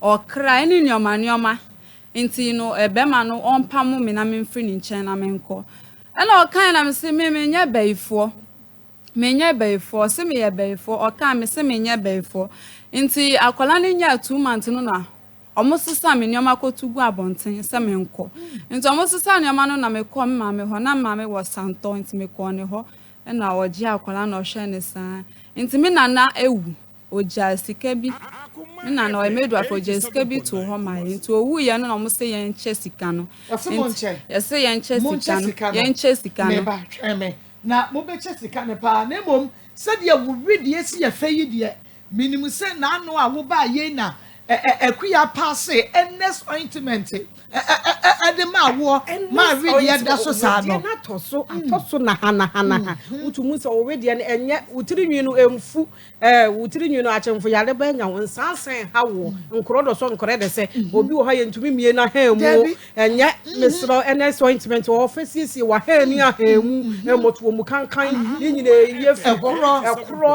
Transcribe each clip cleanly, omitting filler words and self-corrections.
okra eni nyoma nti no ebema no onpamo me na memfri ni nchen na menko ena okan na me se me nya baifo se me ye baifo okan me se me nya baifo nti akola ni nya 2 months no na omosisa me nyoma kotugu abonten se menko nti omosisa nyoma no na mekọ mma me ho na mma me wo santo nti mekọ ne ho ena oji akola na ohwe ne san nti me nana ewu oja sika bi na na emedu afoje sika bi to ho mai nti owu ye no na mo se yen che sika no ye se yen che sika no me ba tweme na mo be che sika ne pa na mom se de wo widie si ye fa yi de minimum se na anu a wo ba ye na ekuya pass endless ointment the ma really da so sa no na toso na hana utumu se already enye utiri nwinu emfu utiri nwinu achemfu yale ba nya wonsansen hawo nkoro so nkoro de se obi wo ha ye ntumi mie na ha mu enye mesro endless ointment wo office wa ha ni ha mu emoto mu kankan nyine ye fi ekoro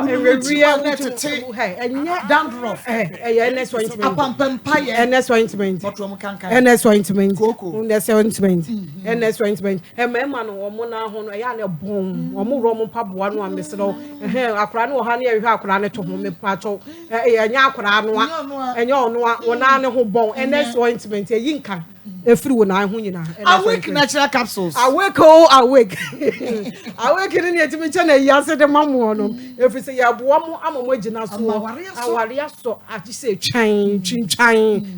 enweria na tete enye dandruff endless ointment apampampa ye endless ointment moto mu kankan endless ointment endless ointment emema no wo na ho no ya na bom wo mo ro mo paboa no amesero akora no ha na ye hwa akora ne to ho me pacho enya akora no enya ono wo na ne ho bon endless ointment yi nkan efiri wo na ho nyina awake natural capsules awake ni etimi che na yase de mamo no efiri se ya boa mo amomo gina so aware so agise twin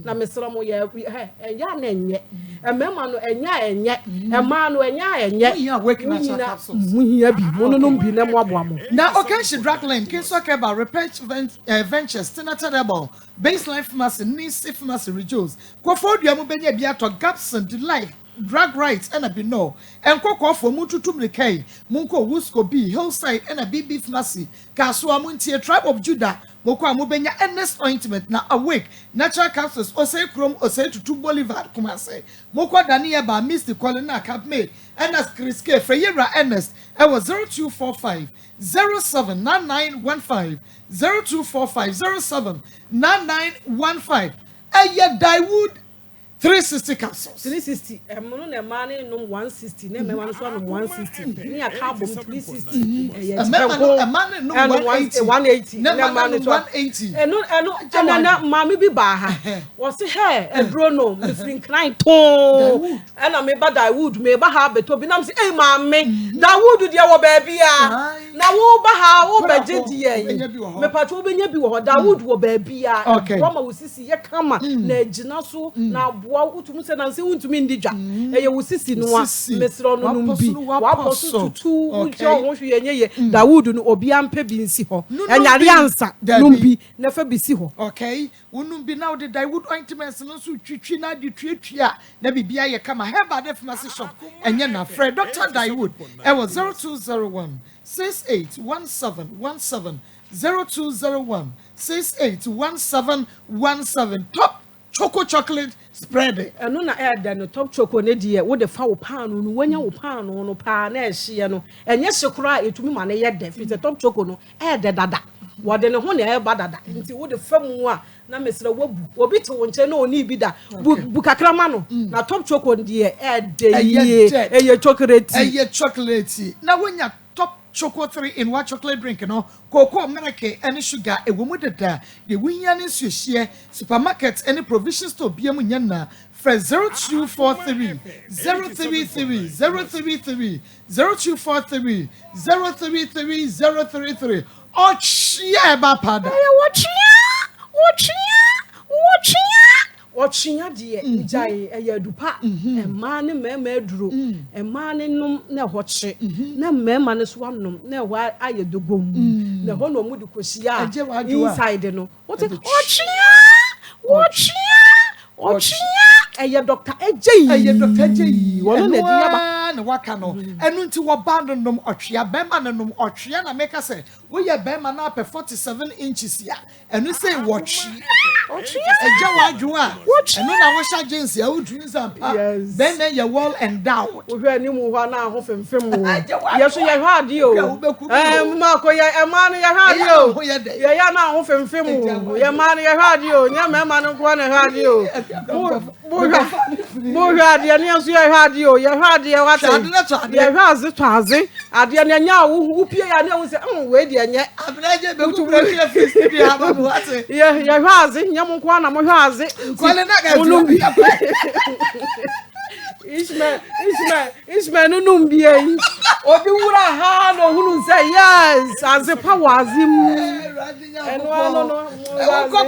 na mesero mo ya ya na enye emema no enye ema no enye awake natural capsules muhia bi mo no bi na mo aboa mo na okanshi drugline kinso keba repent ventures tinatable baseline pharmacy nisi pharmacy rejoice kwofodua mo benya bia to Gapson Delight drug rights and a bino and koko for mututum rekai munko wusko b hillside and a bb pharmacy kasua muntie tribe of Judah moko amobenya endless ointment na awake natural capsules osei krom osei tutu Bolivar kumase moko dania ba Mr. Colina Capmate and as Chris Freyera Ernest I was 0245 079915 0245 079915 Aya Dawood 360 capsules 360 no na mane no 160 na me man so no 160 ni aka bom 360 mane no 180 na mane 180 na mama bi ba ha wo se he edro no me free cry to na me ba Dawood me ba ha beto bi na me say mama Dawood dia wo ba bia na wo ba ha wo ba jedie me pato wo benya bi wo Dawood wo ba bia wo ma wo sisi ye kama na agina so na wa utumu se na se untumi ndidwa eye wusisi no a mesro no numbi wa poso tutu ujo ho hwe yenye Dawood no obi ampe bi nsi ho enyare ansa numbi na fa bi si ho okay unumbi now the Dawood ointments no so twitwi na de twetwia na bibia ye kama heba de pharmacy shop enye na Fred Dr. Dawood e was 0201 681717 0201 681717 top choco chocolate spread eno na air no top choco ne die wo de fa wo pan no wanya wo pan no pa na ehye no enye sekura etumi ma ne ye de fit top choco no air de dada wo de ne ho ne air ba dada nti wo de famu a na mesra wabu obi to wo nche na oni bi da bu kakrama no na top choco die air de ye chocolate na wonya top choco 3-in-1 chocolate drink no cocoa milk and sugar e wo mudada the winya ne suhie supermarket any provision store bia mu nyana for 0243 033 033 0243 033 033 ochia ba pada ochia de njai eyadupa ema ne mema aduro ema ne num na hoche na mema ne so anom na wa ayedogom na ho no mu de kosia inside no what ochia eya doctor ejei wono na dia ba na ne waka no enu nti wo ba no nom otwea bema no nom otwea na make say we ye bema na pe 47 inches ya enu say watchi eja wadwo a enu na wo sha jeans ya wo dun zampa then ye well endowed wo hwe ni mu ho na ho femfem wo ye so ye hwa ade o ma ko ye ema no ye hwa ade o ye ya na ho femfem wo ye ma no ye hwa ade o nya me ma no ko na hwa ade o bo hwa ade ne so ye hwa ade o ye hwa ade wa te ye hwa aze twaze ade ne nya wo pie ya ne wo se we de nye abraje be ku break feast bi ha ba wo ate ye hwa aze nya mo ko na mo hwa aze kwale na ga Ishmael no mbie obi wura ha no hunu say yes aze pawazim no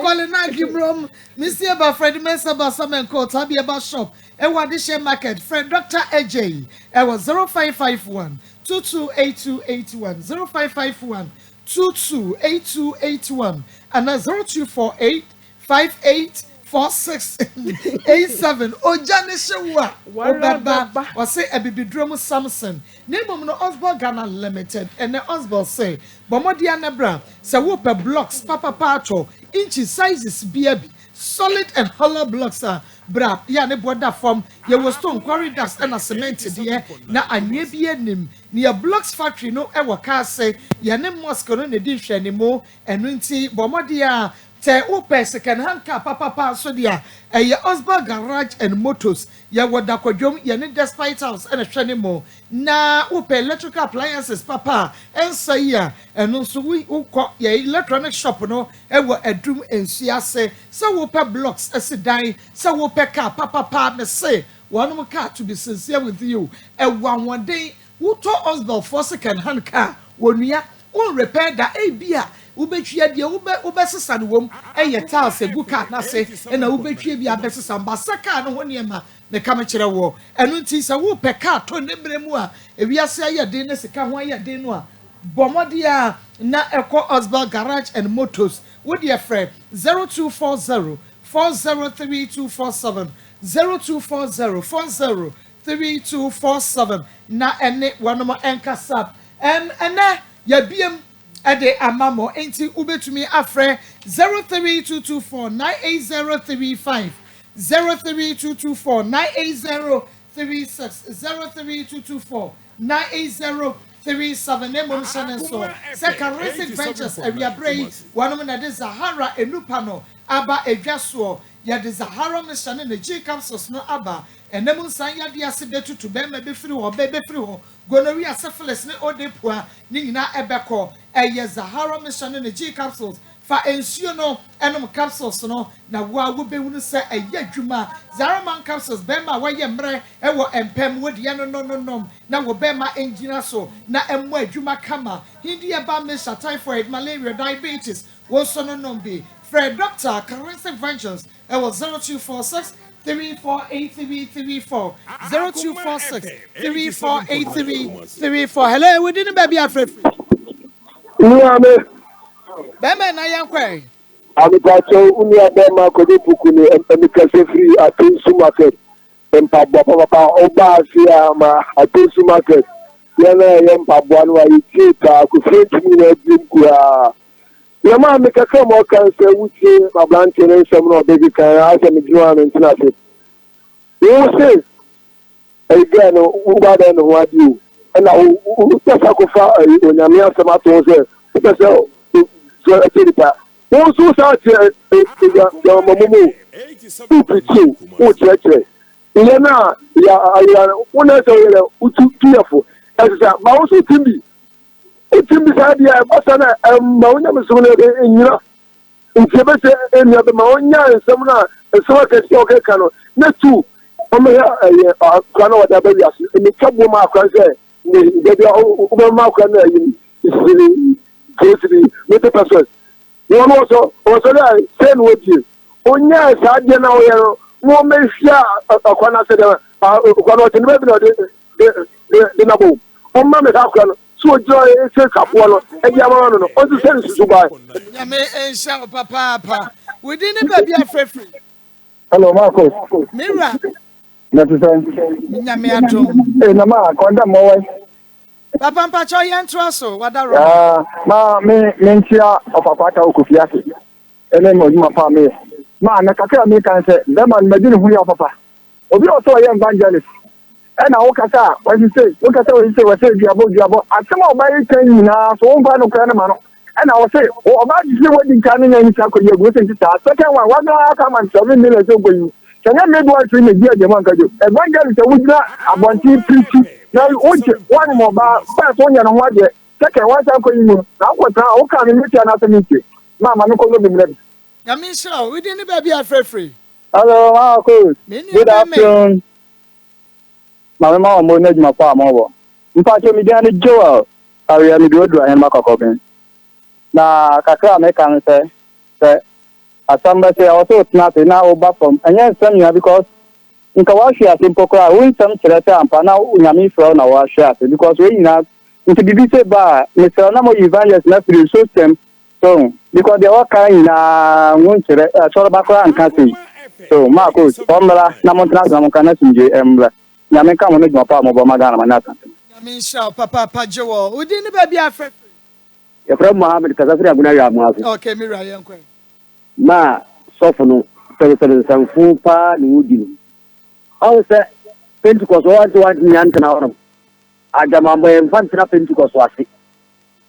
kwale na gibrom misi eba Fred Mensah ba Samen Court abi eba shop e wa de share market friend Dr. AJ e was 0551 228281 0551 228281 and 0248 584687 ojane shewa obaba wase ebibidrom Samson nemom no Osborne Ghana Limited and Osborne say bomodi anebra se wo per blocks papa pato inch sizes biabi solid and hollow blocks are bra ya ne boda form ye was stone quarry dust and cement there na anye bi anim ne blocks factory no e waka say ye ne mosque no ne di hwe ne mo enu nti bomodi a te upe second hand car papa so dia eye Osborne Garage and Motors ya woda kwadwom ye ne despite house and hwene mo na upe electrical appliances papa ensa ya eno so we ukọ ye electronic shop no e wo adum ensuase se wo pe blocks esidan se wo pe car papa me say one car to be sincere with you e one day wo to Osborne for second hand car wonua on repair da bia ubetwia dia ubesesa ne wom eye tiles egu car na se na ubetwia bia besesa mbasa car no ho niema ne kam kire wo enu nti se wo pe car to ne bremu a ewiase aye den ne sika ho aye den no a bomodia na eko Osborne Garage and Motors with your friend 0240 403247 0240 403247 na ene wanoma enkasa ene ya biem ade amamo enti ubetumi afre 03224 98035 03224 98036 03224 98037 nemo so second recent ventures awiabrei one na de Zahara enupano aba edwaso ya de Zahara mission na G capsules no aba enemu nsan ya de ase betu to be firi ho be firi ho gonorrhea syphilis ne odepua ni nyina ebeko eye Zahara mission na G capsules fa ensuo no enom capsules no na wo behunu se eye adwuma Zahara capsules be ma waye mre ewo empem wodi no na wo be ma engineer so na emu adwuma kama hindi eba mesha typhoid malaria diabetes wo so no be Fred Dr. Currency Ventures ewo 0246 348334 0246 348334 hello we didn't baby afraid Bema na yankwe Amipacho unia bema kodi pukuni emikase free atensu market empabwa papa oba asia ma atensu market yana yempabwa no ayita ku free ni dimkua yama mikaka mo kan se wuti mablante ne nsem no baby kan ase me juwa me ntina se wo se again uba da no wadi na u pesa ko fa onyame asema to se pesa so atiripa wo so sa ya mamumu upichu ucheche yana ya una so yele utu tiafo esa ma wo so timbi sa dia basana ma wonya mesumule enyira ntiebe se enya be ma wonya nsem na so ka si okeka no na tu o me ya kana wada ba wiase emi kabo ma akran se ni bebe o ma akran na yin isiri kesi ni te person won also da say no die onya sa dia na o ye no mo me hia akwana se da akwana o tin be no de na bo o ma me akran so joy say kapo no e dia ma no o se sen susu ba ya me ensha papa we didn't baby afraid hello Maa Akos mira Na to say. Nyame atom. Eh na ma konda mo wai. Papa mpacho yentro so wadaro. Ma me ntia opapata okufiase. Ene mo juma pa me. Ma na kakra me kan say dem man medin hu ya papa. Obi o so ye evangelist. And I kasa what you say what diabo asema obayi kan nyina so won fa no kra na ma no and I say o obayi say what din kan nya ni sa ko ye go say ta second one what na come and 7 million so go you can you make one thing dey dey man kajo evangelist we na abonti preach na one more ba so nya no ho ade second one sa ko you na ko ta o kan ni tia na se mi ti mama no ko no bi mle Nyame show we dey ni ba bia free. Hello Maa Akos. Good afternoon. Mama mo na juma pa mo bo. Mpa cho mi dia ni Joel. Aria mi do en makoko ben. Na kakra me kan say asamba say also snap na over from. Anya nsem because nka wa hwe ase mpokora wo nsem kire say ampa na unyame fro na wa hwe ase because we nyina nti bibi say ba me say na mo evangelist na free system so because they all kind na won kire so ba kora anka say so Maa Akos omla na mo tna mo kan na sinje emla nyame ka mo ne juma pa mo bo magana manata Nyame show papa pajo we dey ni ba bia free. ya fra Muhammad kaza fira guna ya mu afi Okay mira yenkwe. ma sofo no tele sanfu pa ni wudi no awu se Pentecost wa nyan kana wono ajama mo enfantra Pentecost wasi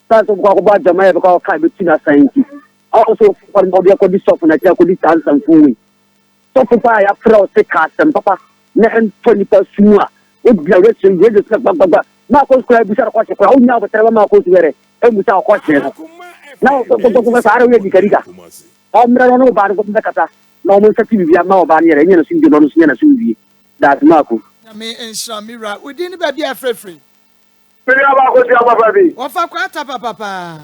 sa so kwa ba jama e ka ka be tina sainti awu so for mo dia ko di sofo na tia ko di tan sanfu wi sofo pa ya fra o se ka sem papa na en toni pa sumua e bia rechen je se gbagba Maa Akos kwa bi sar kwa se kwa o nya ba tere Maa Akos were e mu sa kwa se na ko sare we di karika amra no ba ko ndakata na mo sa tibi bia ma o ba ne yere nyina sinjo no nyina sinbi that Maa Akos Nyame ensha mira we dey ni ba bia free. Mimi aba ko ti aba baby Wo fa kwa ta papa.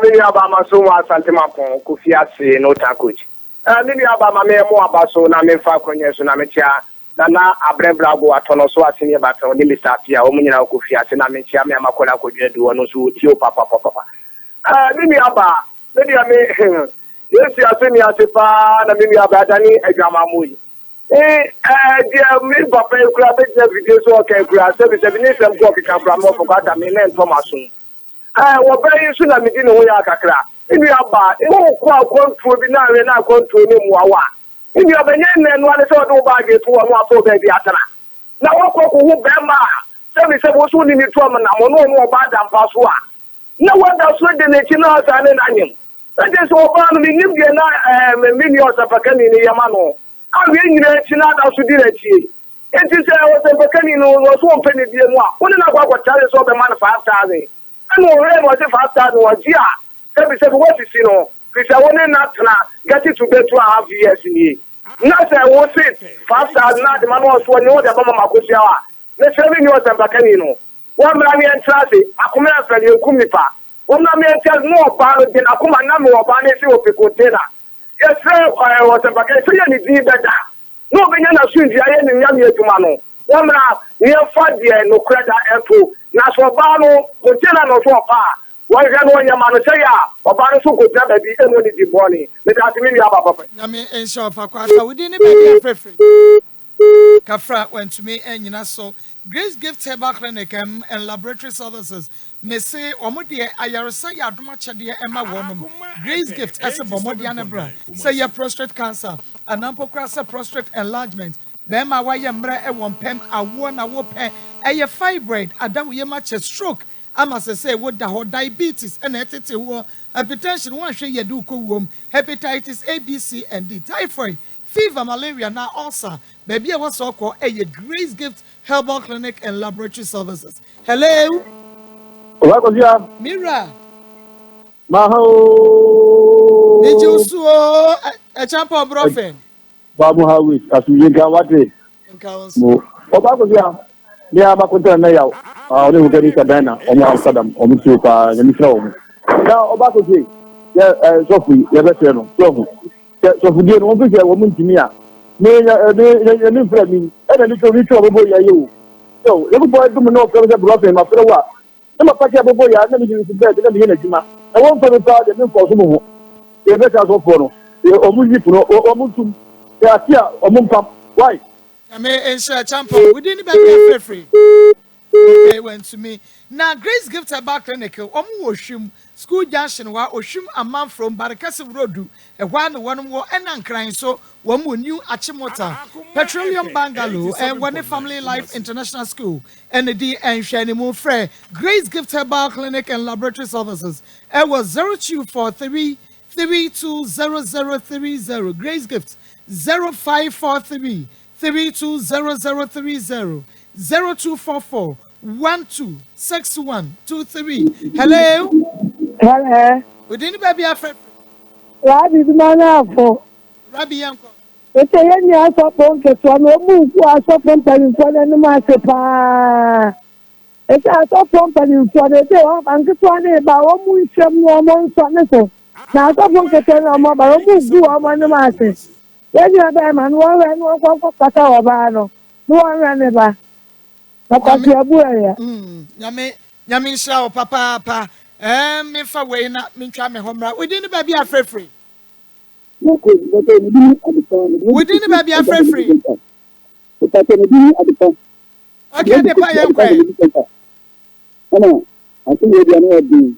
mimi aba ma so wa asante ma ko fi ase no ta coach mimi aba ma me mo aba so na me fa konye so na me tia na abrebra go atono so asini ba ta oni Mr. Afia o munyina ko fi ase na me tia me amakola ko dwedu wono so ti o papa mimi aba mimi ame yes asini ase pa na mimi aba dani adwama moyi dia me papa kura be video so okay kura se be ni sem ko ka kura mo ko da me na ntomaso wo be yisu na me di no ya kakra mimi aba e wo ko akontrol bi na we na akontrol ni mu awa mimi aba nye nenu ale so do ba ge to wo afo be bi atara na wo ko hu be ma se wo so ni to am na mo no ba da mpa so a na wo da so de ne chi na sa ne na nyim e so ba no ni nim ge na me o sa pakani ni yama no awe nyina chi na da so di na chi enti se wo sa pakani no wo so mpeni die mu a wo ni na kwa chale so be man 5,000 and we re mo se 5,000 wo ji a se wo sisi no kisa wo ne na tna get to be 2.5 years ni na se wo sit 5,000 na de man wo so ni wo de ba Maa Akos ya ne se bi ni wo sa pakani no wo mra ni entrase akoma afani ekumi pa wo mra mi entrase no ba no de akoma na me wo ba ne se wo pekotena yes wo sa pakani se ya ni di beda no be nya na sunji aye ni nya mi etuma no wo mra ni fa de no kreda eto na so ba no kotena no so pa wo ja no nya ma no se ya wo ba no so kotena ba bi eno ni di boni me ta mi ya papa Nyame ensha fa kwa ta we dey ni ba bia free. Kafra went to me enyina so Grace Gift Herbal Clinic and Laboratory Services. Me say omodie ayaresa ya adoma chede ema wonum. Grace Gift ese bomodie anabra. Say your prostate cancer, anampokrasa prostate enlargement. Bema wa ye mra e won pem awo na wo pe eye fibroid adawo ye match stroke. Ama say wo da ho diabetes and etete wo hypertension one hwe ye du ko wom hepatitis A B C and D typhoid fever malaria na ulcer baby e was so called a Grace Gift Herbal Clinic and Laboratory Services. Hello Mira Maho Nijusuo a champion brofen Babu Hawis asujinga wate mo obakozia ni abakonta na yawo oni ugari kadana omo Amsterdam omo tupa ni mfra omo na obakozia ya sofu ya betre no sofu die no obi je wo ntimi a ni mfra mi e na ni to obo ya yo so le bo dum no fra se brofen ma fra wa na ma pati abobo ya na mi ni se be na mi na jima e won fa mi pa de mi fo so mo e be ta so fo no omo yi pro omo tum ya tia omo pam why I mean, champion. We didn't be free. Okay, went to me. Now, Grace gift a back clinic. Oshum school junction wa Oshum a man from Barakasi Road. A one more and crying so one new Achimota Petroleum Bungalow and one Family Life International School and the D and Shani Moon Frey. Grace gift herbal clinic and laboratory services. It was 0243 320030. Grace gift 0543 320030. 0244 126123. Hello. Hello. We didn't baby a friend. Rabbi Manafo. Rabbi Yanko. It's a young ass of Ponket, one move was up from Penny and the Master. It's a top company for the day of Uncle Tony about one some woman son. Now, top Ponket and mobile move you on the Master. Then you have them and one and one for Catawabano. No one ran about. Papa, Yamin Shaw, Papa, me for way not me try me home. We didn't baby a free. We didn't baby a free. Okay, the pie and cry. No, I think we are not doing.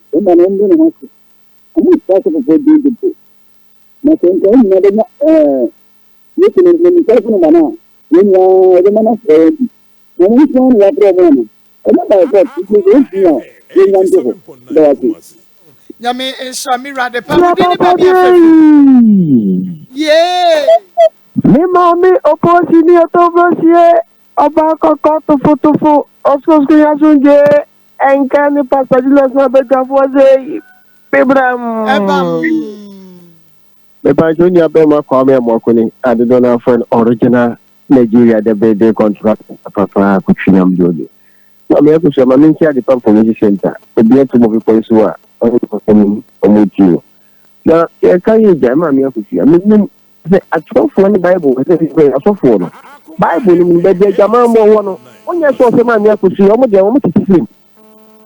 I'm responsible for doing it. My friend, you can tell me now. When you are the man of God. When we found what problem, another God, it is Yami and Shamira, the baby. Yeah. Me, mommy, opposing autobus, Obaka, Tofu, also Squasunje, and can the Passagilas not better for the Pebram. The Bajonia Bema Kwame Mokuni, and the donor for an original. Nigeria, the birthday contract, Papa Kuchinam Jodi. I'm here to say, I'm in the Pump Center, the beer to move points who are on you. Now, can you jam? I'm here to see. I mean, a 12 Bible, a software. Bible in the Jamal one, when you saw some man here to see, almost to see.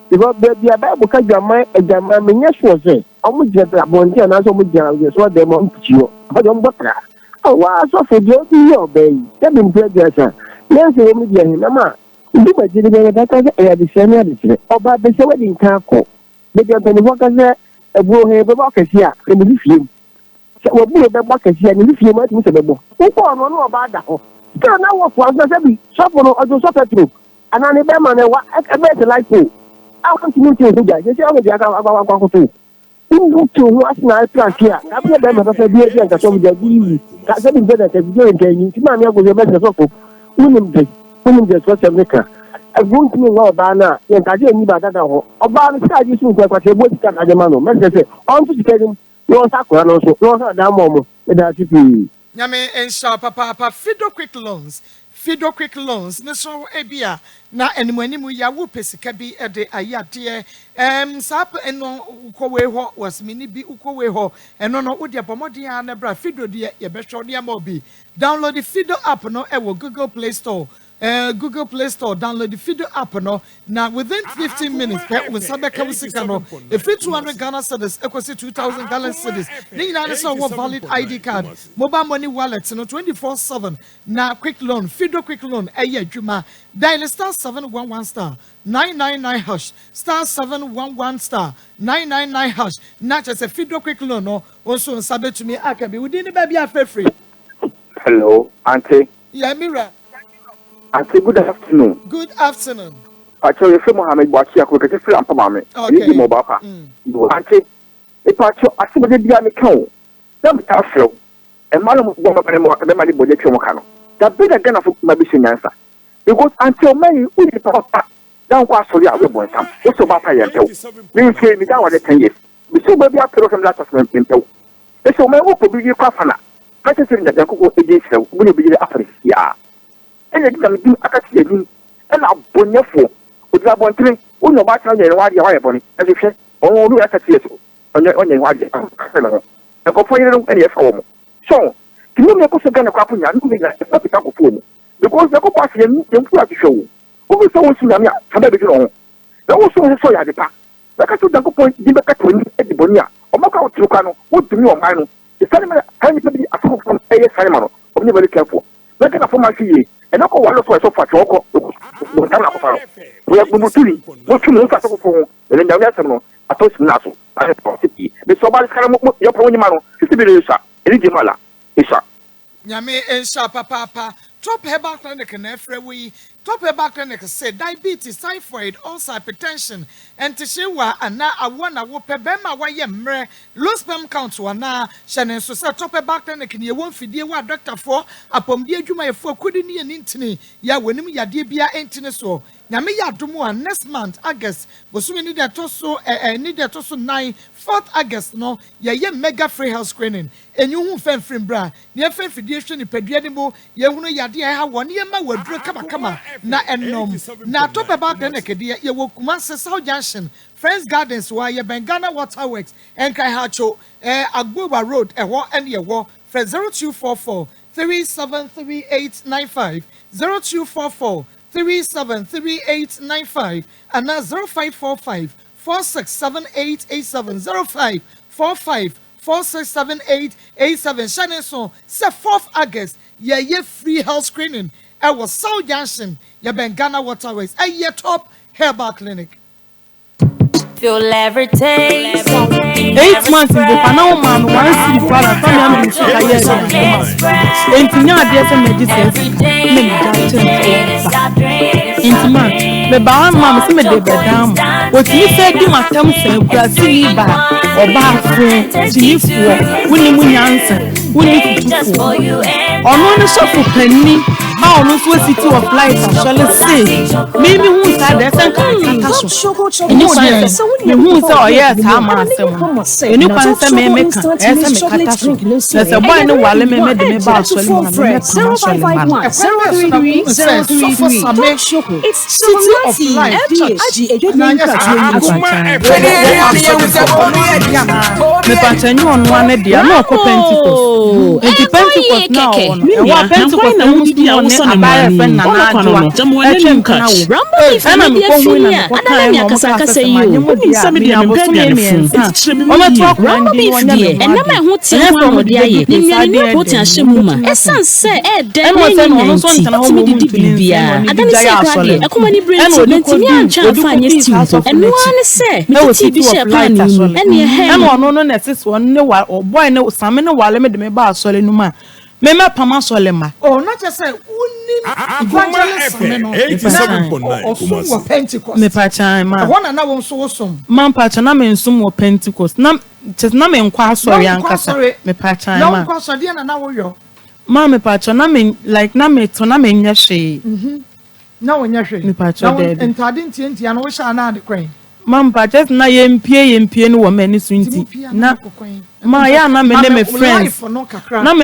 Because the Bible can Jamal, a Jamal, yes, was it. Almost get that one, and also with Jamal, what they want you. I don't bother. Oh, wow, so for your baby. That means dresser. Yes, you will be a mamma. You might did that the same edition. Or by the wedding carco. Maybe I'm going to walk as a blue bucket here in the film. So we'll be a bucket here in the film. What's the book? Who know about that? So now what was the shuffle or the soccer through? And I'm a man, a better like you. I want to meet you. You see, I'm going to to last night here. I'm not going to be able to show the TV. That's a better than doing anything. I'm going to make a sofa. Women just got a maker. I won't know about now. Yes, I didn't need that. About the side, you should have a wood cat at the man. Message on to tell him, no, Sakura, also, no, that moment. That's it. Yame and Shaw, Papa, Fido Quick Loans. Fido Quick Loans, Naso Ebia, na and when you are whoopes, cabi a de ayat, sap and no Ukowe was mini be Ukowe, and no Udia Pomodia and Bra Fido dear, your best or dear Mobi. Download the Fido app no ever Google Play Store. Google Play Store, download the Fido app no. Now within 15 minutes, with Sabeka Musikano, if it's 200 Ghana cedis, equals 2,000 Ghana cedis. Then I saw what valid ID card, mobile money wallets, 24/7. Now quick loan, Fido quick loan, Juma. Dial star 711 star 999 hash, star 711 star 999 hash. Not just a Fido quick loan, no. Also, Sabet to me, I can be within the baby affair free. Hello, Auntie. Yeah, Mira. Auntie, good afternoon. Good afternoon. I tell you, Mohammed Bakia, quick to free up mammy. Okay. Mobile. Auntie, if I see what they do, I'm a don't tell you. And Madam Woman, the money boy, Chomocano. That big again of my vision answer. Because until many, we did papa. Don't go for the other boy. What's about I am told? We say me down at 10 years. We saw baby after some letters from Pinto. It's so many will be your coffin. I just think that the cook against them will be the after here. And it can do a cat and I'll bring your phone. With that one thing, we know about your why you are upon it. As if all do as a tear on your why you are. A complaint any form. So, you know, you're going to copy and moving like a pick up of phone. Because the company you to show. Who is so tsunami? Somebody wrong. There was so at the back. Like I told the point, give a cat to the Bonia. Or make out to Cano, what do you want? The Simon, anybody from A. Simon, or never careful. Like a former fee, and ako walo so so fatwa ko no tama ko faro we mutuli nsa so ko ele nda ya no atosi na so I possibly be so bad kan mo yo pro nyima no sisi bi le sa ele di mala isa nyame ensha papa top herbal clinic na efrewi top herbal clinic say diabetes typhoid ulcer hypertension and tishiwa ana awona wo pebema wa ye mre low sperm count wana shane so say top herbal clinic ne won fidie wa doctor for apomdi adwuma ye for kodi ne ntini ya wonim yade bia ntini so nyame ya domo a next month August bosumi ni de to so ni de to so 9 4th August no ye mega free health screening enyu hu femfrim bra ne femfidie hwe ni padua ni mo ye hunu yade ha woni ye ma waduro kama na enom na top herbal clinic de ye wo Kumasi South Junction Friends Gardens wa ye Bengana Waterworks enkai hacho Agboba Road eho ene ye wo for 0244 373895 0244 373895 and now 0545 467887 0545 467887 Shannon so say 4th August ye free health screening I was South Junction ye Bengana Waterways ye top herbal clinic. Feel every taste. 8 months in Bopana, man, one city father, family, and Intinya, dear, some medicine, Intimate, the Baran Mamma, some of the Badam. What you said, you must come say, Brazil, or bathroom, Chief, winning answer, winning to for you. On one shop for penny, how no city of light, shall I say? Maybe who's had that and who saw yes, how much you can say, make a catastrophe. There's a boy no while me made the about so it's city of life. Me patenu on one dia no ko Pentecost. Enti Pentecost now on. E wa Pentecost na mu di on abare fen na na adwa. Etwem kana wo. Ana me ko hu na ko kan no kasa yi o. Nsame dia me pede me fu. O ma to akran di wonya me. Ena ma hu tie ho no dia ye. Ni ni ko ti ahye mu ma. Esan se e de na nyanti. Timi di bibia. Adani se kwa de. Akoma ni brain enti ni antwa fa anye stew. Enu ane se. Me ti bi share plan ni. Ene he. Ena ono no na sis won ne wa boy ne same ne wale me de me ba asole nu ma. Me pama sole ma. Oh, not just say uni evangelist no. 87.9 Pentecost. Me pacha ma. One na won so som. Man pacha na me nsum wo Pentecost. Na just na me nkwa asori ankasa. Me pacha ma. Na nkwa so de na wo yo. Ma me pacha na me like na me to na me nya hwe. Na wo nya hwe. Me pacha de. Entade ntia na wo sha na ade kwen. Man pacha na yempie no wo mani so nti. Na ma ya na me ne me friends. Na me